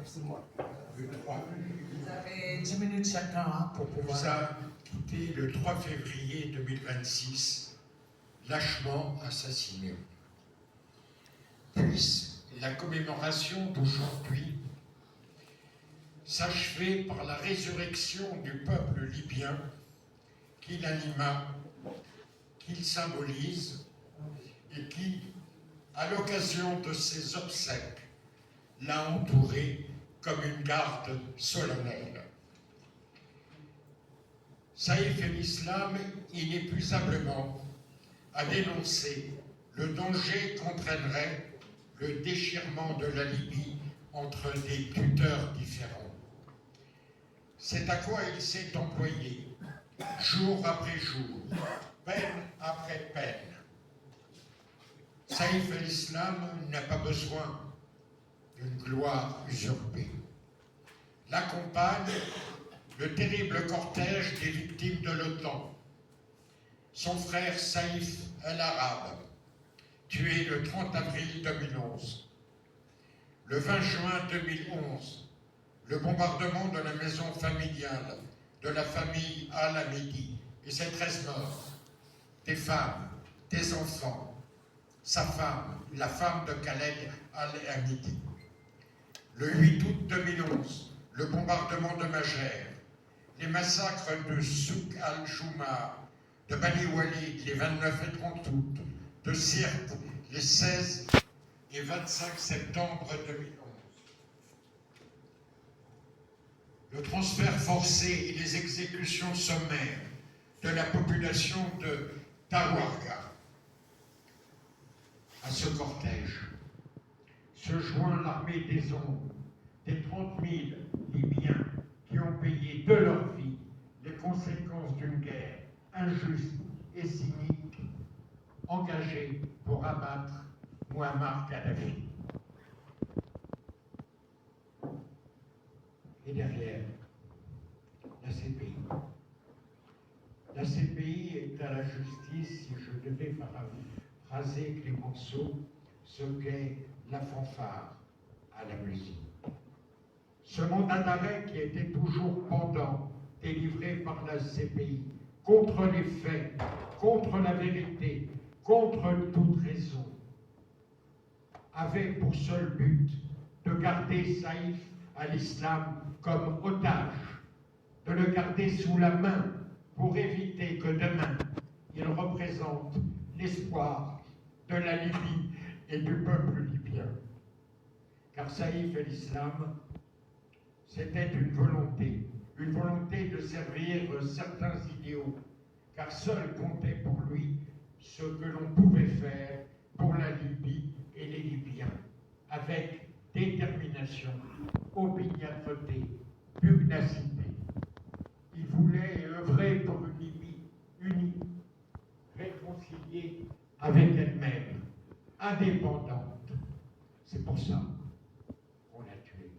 C'est moi. Le 3. Vous avez 10 minutes chacun pour pouvoir... Nous a quitté le 3 février 2026, lâchement assassiné. Puisse la commémoration d'aujourd'hui s'achever par la résurrection du peuple libyen qui l'anima, qu'il symbolise et qui, à l'occasion de ses obsèques, l'a entouré comme une garde solennelle. Saïf el-Islam, inépuisablement, a dénoncé le danger qu'entraînerait le déchirement de la Libye entre des tuteurs différents. C'est à quoi il s'est employé, jour après jour, peine après peine. Saïf el-Islam n'a pas besoin d'une gloire usurpée. L'accompagne le terrible cortège des victimes de l'OTAN. Son frère Saïf el-Arabe, tué le 30 avril 2011. Le 20 juin 2011, le bombardement de la maison familiale de la famille Al-Hamidi et ses 13 morts, des femmes, des enfants, sa femme, la femme de Khaled Al-Hamidi. Le 8 août 2011, le bombardement de Magère, les massacres de Souk al-Joumar, de Bani Walid les 29 et 30 août, de Sirte les 16 et 25 septembre 2011. Le transfert forcé et les exécutions sommaires de la population de Tawarga. À ce cortège se joint l'armée des ombres, des 30 000 Libyens qui ont payé de leur vie les conséquences d'une guerre injuste et cynique engagée pour abattre Muammar Kadhafi. Et derrière, la CPI. La CPI est à la justice, si je devais paraphraser Clémenceau, ce qu'est la fanfare à la musique. Ce mandat d'arrêt qui était toujours pendant, délivré par la CPI, contre les faits, contre la vérité, contre toute raison, avait pour seul but de garder Saïf al-Islam comme otage, de le garder sous la main pour éviter que demain il représente l'espoir de la Libye et du peuple libyen. Car Saïf el-Islam, c'était une volonté de servir certains idéaux, car seul comptait pour lui ce que l'on pouvait faire pour la Libye et les Libyens, avec détermination, opiniâtreté, pugnacité. Il voulait œuvrer pour une Libye unie, réconciliée avec elle-même, indépendante. C'est pour ça qu'on l'a tué.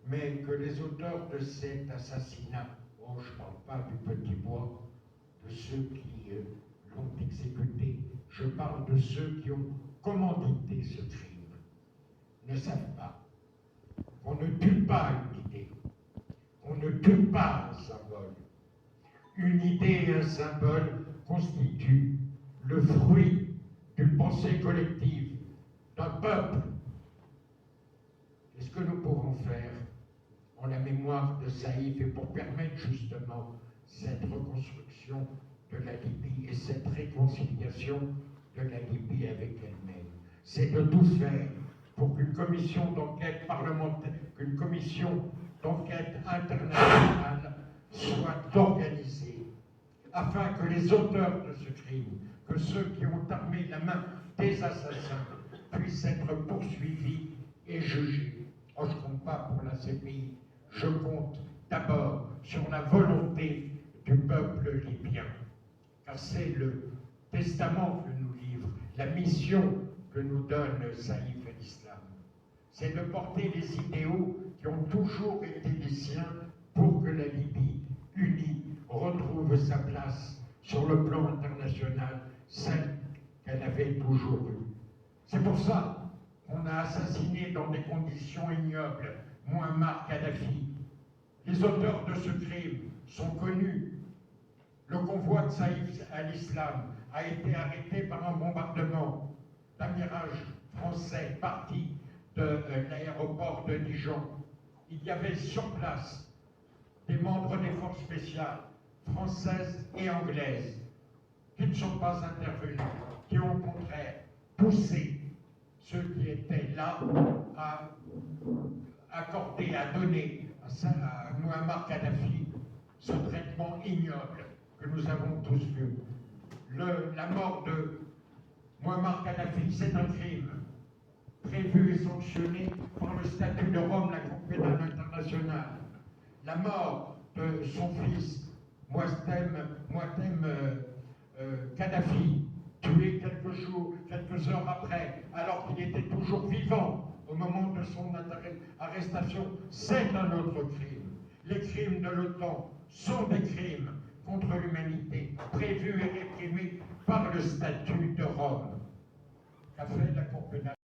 Mais que les auteurs de cet assassinat, oh, je ne parle pas du petit bois, de ceux qui l'ont exécuté, je parle de ceux qui ont commandité ce crime, ne savent pas qu'on ne tue pas une idée, qu'on ne tue pas un symbole. Une idée et un symbole constituent le fruit d'une pensée collective, d'un peuple. Et ce que nous pouvons faire en la mémoire de Saïf et pour permettre justement cette reconstruction de la Libye et cette réconciliation de la Libye avec elle-même, c'est de tout faire pour qu'une commission d'enquête parlementaire, qu'une commission d'enquête internationale soit organisée afin que les auteurs de ce crime, que ceux qui ont armé la main des assassins puissent être poursuivis et jugés. Oh, je ne compte pas pour la CPI, je compte d'abord sur la volonté du peuple libyen, car c'est le testament que nous livre, la mission que nous donne Saïf el-Islam. C'est de porter les idéaux qui ont toujours été les siens pour que la Libye unie retrouve sa place sur le plan international, celle qu'elle avait toujours eue. C'est pour ça On a assassiné dans des conditions ignobles Muammar Kadhafi. Les auteurs de ce crime sont connus. Le convoi de Saïf al-Islam a été arrêté par un bombardement d'un mirage français parti de l'aéroport de Dijon. Il y avait sur place des membres des forces spéciales françaises et anglaises qui ne sont pas intervenus, qui ont au contraire poussé ceux qui étaient là à accorder, à donner à Muammar Kadhafi ce traitement ignoble que nous avons tous vu. La mort de Muammar Kadhafi, c'est un crime prévu et sanctionné par le statut de Rome, la Cour pénale internationale. La mort de son fils, Moatem Kadhafi, tué quelques heures après, alors qu'il était toujours vivant au moment de son arrestation, c'est un autre crime. Les crimes de l'OTAN sont des crimes contre l'humanité, prévus et réprimés par le statut de Rome. Qu'a fait la Cour pénale